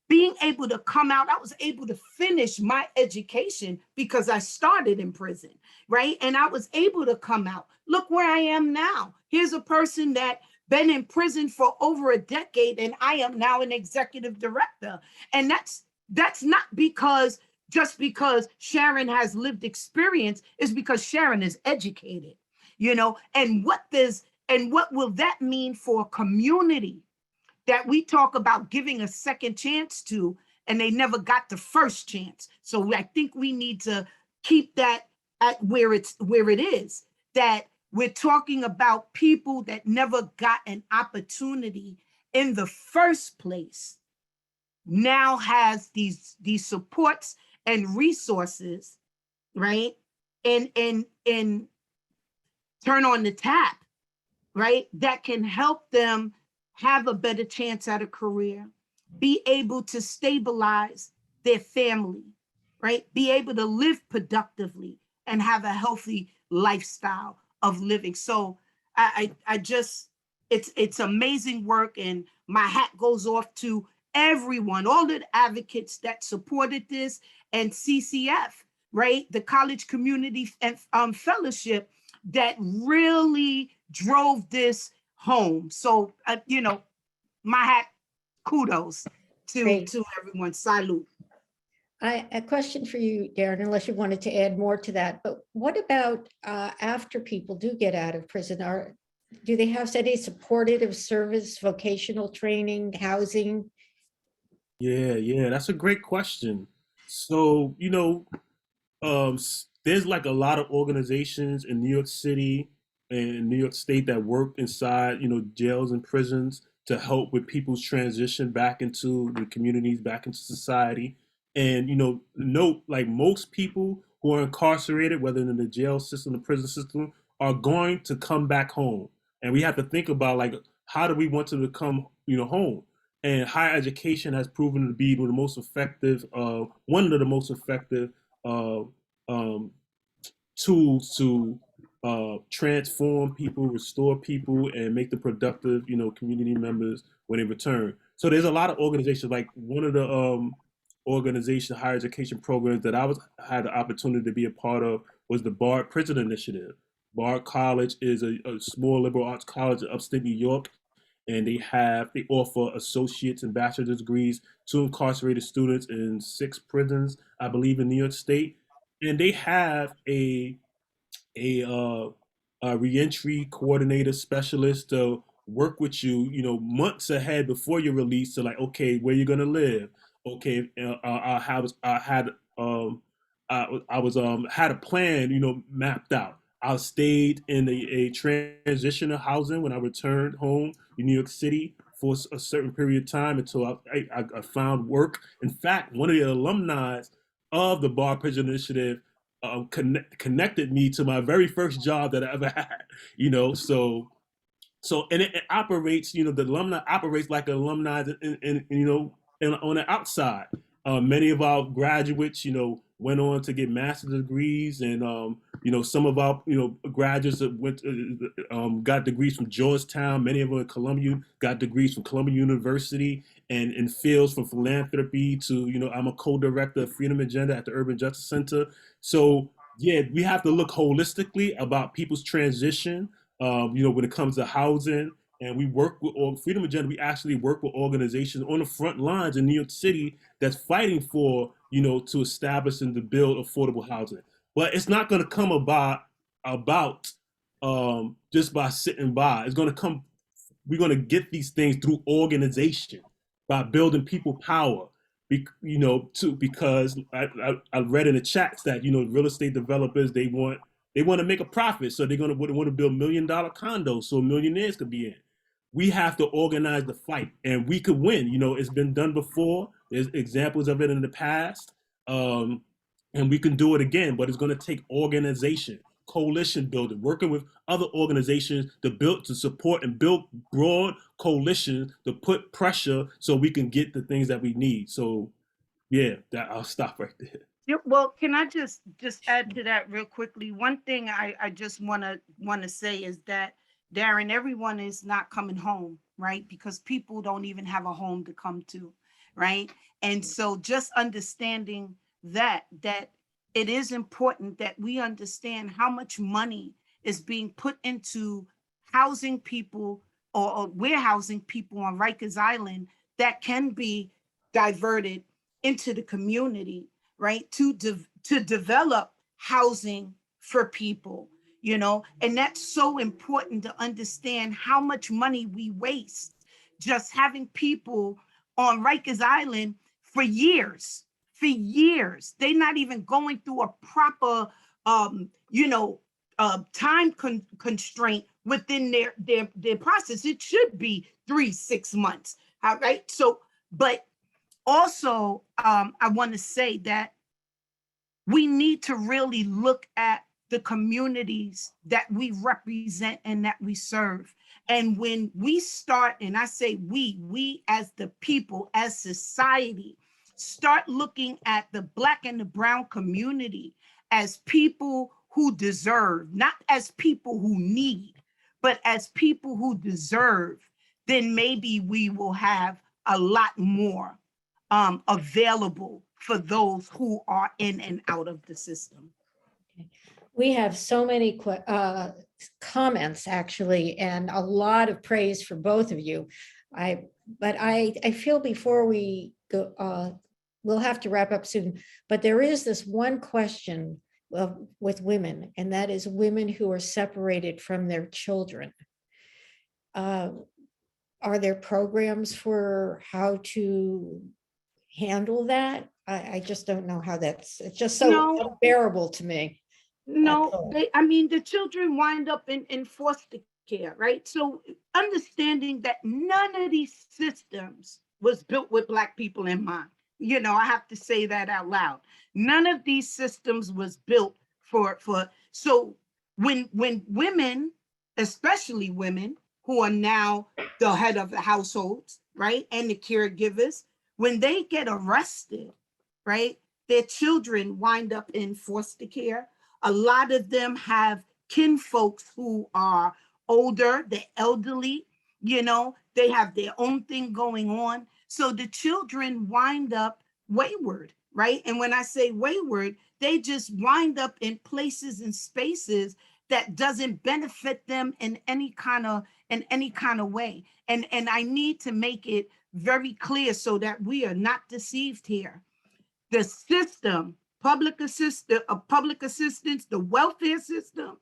C: being able to come out. I was able to finish my education because I started in prison, right? And I was able to come out. Look where I am now. Here's a person that been in prison for over a decade, and I am now an executive director. And that's not just because Sharon has lived experience, is because Sharon is educated, and what will that mean for a community that we talk about giving a second chance to, and they never got the first chance? So I think we need to keep that at where it is, that we're talking about people that never got an opportunity in the first place, now has these supports and resources, right? And turn on the tap, right? That can help them have a better chance at a career, be able to stabilize their family, right? Be able to live productively and have a healthy lifestyle of living. So I just, it's amazing work, and my hat goes off to everyone, all the advocates that supported this, and CCF, right? The College Community and Fellowship that really drove this home. So, my hat, kudos
D: Great.
C: to everyone. Salute.
D: A question for you, Darren, unless you wanted to add more to that, but what about after people do get out of prison? Do they have any supportive service, vocational training, housing?
B: Yeah, that's a great question. So, there's like a lot of organizations in New York City and New York State that work inside, jails and prisons to help with people's transition back into the communities, back into society. And, note, like, most people who are incarcerated, whether in the jail system, the prison system, are going to come back home. And we have to think about, like, how do we want them to come, home? And higher education has proven to be one of the most effective uh, um, tools to transform people, restore people, and make them productive, community members when they return. So there's a lot of organizations. Like, one of the organization higher education programs that had the opportunity to be a part of was the Bard Prison Initiative. Bard College is a small liberal arts college in upstate New York, and they offer associates and bachelor's degrees to incarcerated students in 6 prisons, I believe, in New York State. And they have a, uh, a reentry coordinator specialist to work with you, months ahead before you're released, to, like, okay, where you're gonna live. Okay, I had a plan, mapped out. I stayed in a transitional housing when I returned home in New York City for a certain period of time until I found work. In fact, one of the alumni of the Bar Prison Initiative connected me to my very first job that I ever had. So and it operates, the alumni operates like an alumni on the outside. Many of our graduates, went on to get master's degrees, and some of our graduates that got degrees from Georgetown. Many of them at Columbia got degrees from Columbia University, and in fields from philanthropy to I'm a co-director of Freedom Agenda at the Urban Justice Center. So yeah, we have to look holistically about people's transition. When it comes to housing, and we work with Freedom Agenda, we actually work with organizations on the front lines in New York City that's fighting for, to establish and to build affordable housing. But it's not going to come about just by sitting by. It's going to come. We're going to get these things through organization, by building people power. Because I read in the chats that real estate developers, they want to make a profit, so they're going to want to build $1 million condos so millionaires could be in. We have to organize the fight, and we could win. It's been done before. There's examples of it in the past, and we can do it again. But it's going to take organization, coalition building, working with other organizations to support and build broad coalitions to put pressure so we can get the things that we need. So, yeah, I'll stop right there.
C: Yeah, well, can I just add to that real quickly? One thing I just want to say is that, Darren, everyone is not coming home, right? Because people don't even have a home to come to, right? And so just understanding that it is important that we understand how much money is being put into housing people or warehousing people on Rikers Island that can be diverted into the community, right? To develop housing for people, and that's so important to understand how much money we waste just having people on Rikers Island for years. They're not even going through a proper, time constraint within their process. It should be 3-6 months, all right? So, but also, I want to say that we need to really look at the communities that we represent and that we serve. And when we start, and I say we as the people, as society, start looking at the Black and the brown community as people who deserve, not as people who need, but as people who deserve, then maybe we will have a lot more available for those who are in and out of the system.
D: We have so many comments, actually, and a lot of praise for both of you. But I feel before we go, we'll have to wrap up soon, but there is this one question with women, and that is women who are separated from their children. Are there programs for how to handle that? I just don't know how it's just so unbearable to me.
C: No, the children wind up in foster care, right? So understanding that none of these systems was built with Black people in mind. I have to say that out loud. None of these systems was built for so when women, especially women who are now the head of the households, right, and the caregivers, when they get arrested, right, their children wind up in foster care. A lot of them have kinfolks who are older, the elderly, they have their own thing going on. So the children wind up wayward, right? And when I say wayward, they just wind up in places and spaces that doesn't benefit them in any kind of way. And I need to make it very clear so that we are not deceived here. The system, public assistance, the welfare system,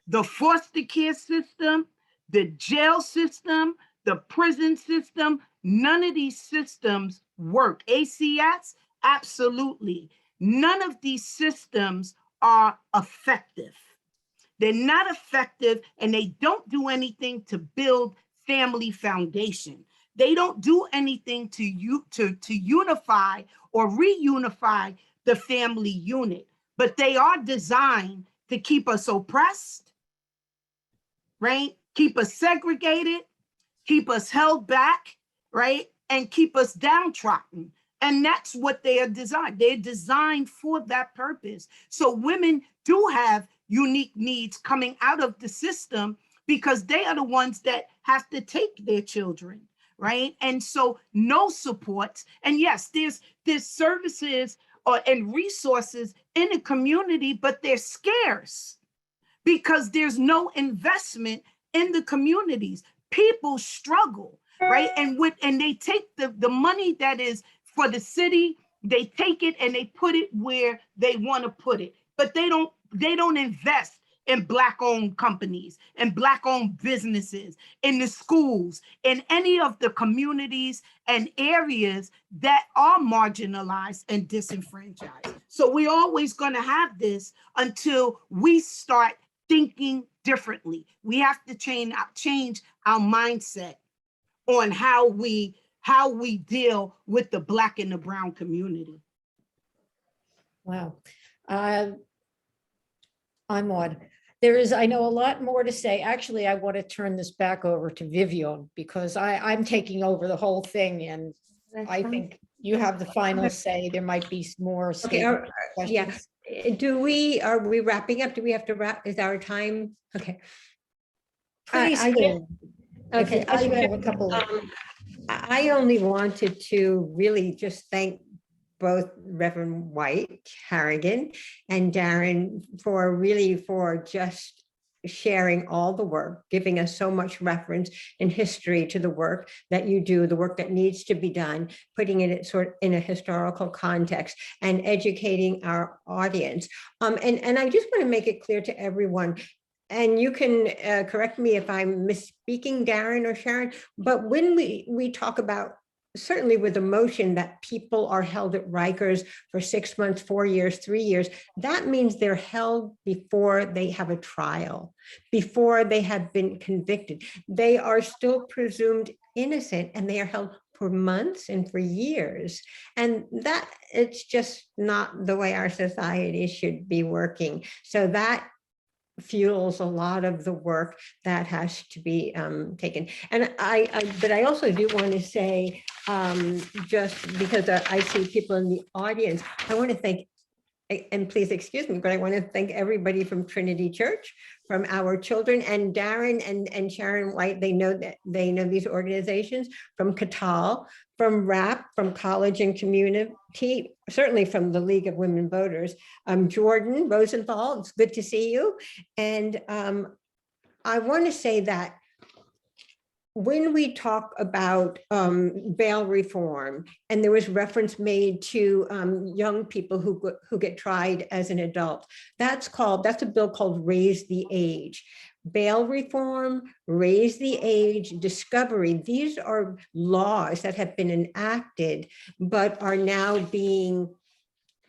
C: the foster care system, the jail system, the prison system, none of these systems work. ACS, absolutely. None of these systems are effective. They're not effective, and they don't do anything to build family foundation. They don't do anything to unify or reunify the family unit, but they are designed to keep us oppressed, right? Keep us segregated, keep us held back, right? And keep us downtrodden. And that's what they are designed. They're designed for that purpose. So women do have unique needs coming out of the system because they are the ones that have to take their children, right? And so no supports. And yes, there's services and resources in the community, but they're scarce because there's no investment in the communities. People struggle, right? And they take the money that is for the city, they take it and they put it where they want to put it, but they don't invest in Black-owned companies and Black-owned businesses, in the schools, in any of the communities and areas that are marginalized and disenfranchised. So we're always going to have this until we start thinking differently. We have to change our mindset on how we deal with the Black and the brown community.
D: Wow. I'm on. There is, I know, a lot more to say. Actually, I want to turn this back over to Vivian because I'm taking over the whole thing, and I think you have the final say. There might be some more
A: Okay,
D: questions.
A: yeah. Are we wrapping up? Do we have to wrap? Is our time? Okay.
D: Pretty soon.
A: Okay.
D: I have a couple.
A: I only wanted to really just thank both Reverend White-Harrigan and Darren for just sharing all the work, giving us so much reference and history to the work that you do, the work that needs to be done, putting it sort of in a historical context and educating our audience. And I just want to make it clear to everyone, and you can correct me if I'm misspeaking, Darren or Sharon, but when we talk about, certainly with emotion, that people are held at Rikers for 6 months, 4 years, 3 years, that means they're held before they have a trial, before they have been convicted. They are still presumed innocent and they are held for months and for years. And that it's just not the way our society should be working. So that fuels a lot of the work that has to be taken. And but I also do want to say, just because I see people in the audience, I want to thank, and please excuse me, but I want to thank everybody from Trinity Church, from our children, and Darren and Sharon White. They know these organizations, from Catal, from RAP, from College and Community, certainly from the League of Women Voters. Jordan Rosenthal, it's good to see you. And I want to say that when we talk about bail reform, and there was reference made to young people who get tried as an adult, that's a bill called Raise the Age. Bail reform, raise the age, discovery, these are laws that have been enacted but are now being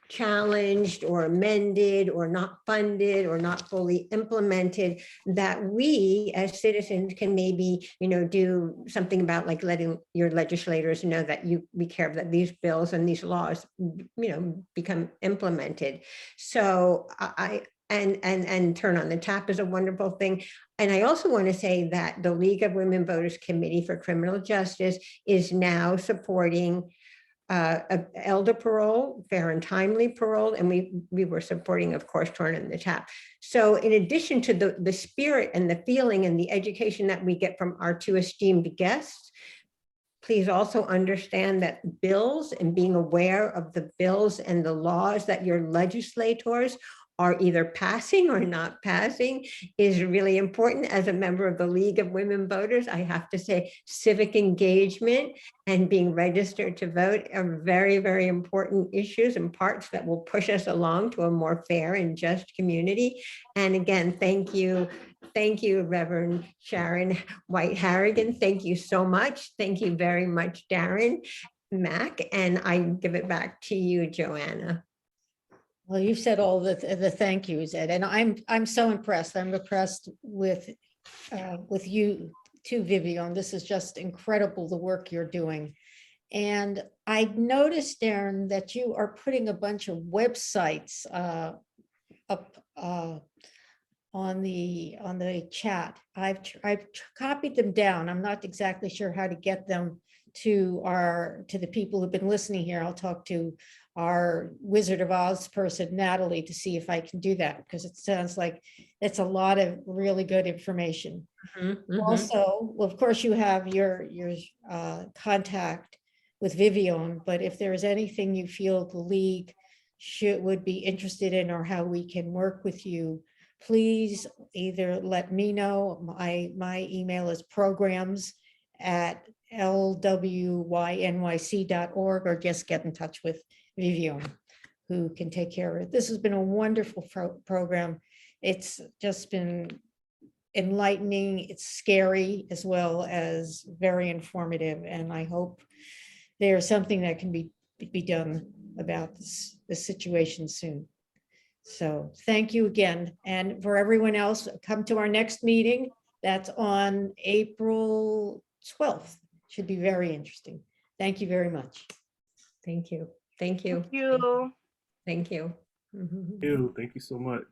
A: challenged or amended or not funded or not fully implemented, that we as citizens can maybe, do something about, like letting your legislators know that we care that these bills and these laws, become implemented. So and turn on the tap is a wonderful thing. And I also want to say that the League of Women Voters Committee for Criminal Justice is now supporting elder parole, fair and timely parole, and we were supporting, of course, turn on the tap. So in addition to the spirit and the feeling and the education that we get from our two esteemed guests, please also understand that bills and being aware of the bills and the laws that your legislators are either passing or not passing is really important. As a member of the League of Women Voters, I have to say civic engagement and being registered to vote are very, very important issues and parts that will push us along to a more fair and just community. And again, thank you. Thank you, Reverend Sharon White-Harrigan. Thank you so much. Thank you very much, Darren, Mack, and I give it back to you, Joanna.
D: Well, you've said all the thank yous, Ed, and I'm so impressed. I'm impressed with you too, Vivian. This is just incredible, the work you're doing. And I noticed, Darren, that you are putting a bunch of websites up on the chat. I've copied them down. I'm not exactly sure how to get them to the people who've been listening here. I'll talk to our Wizard of Oz person, Natalie, to see if I can do that, because it sounds like it's a lot of really good information. Also, well, of course, you have your contact with Vivian, but if there is anything you feel the league would be interested in, or how we can work with you, please either let me know. My email is programs@lwnyc.org, or just get in touch with Vivian, who can take care of it. This has been a wonderful program. It's just been enlightening. It's scary as well as very informative. And I hope there's something that can be done about this situation soon. So thank you again. And for everyone else, come to our next meeting. That's on April 12th. Should be very interesting. Thank you very much.
A: Thank you. Thank you.
C: Thank you.
A: Thank you.
B: Thank you so much.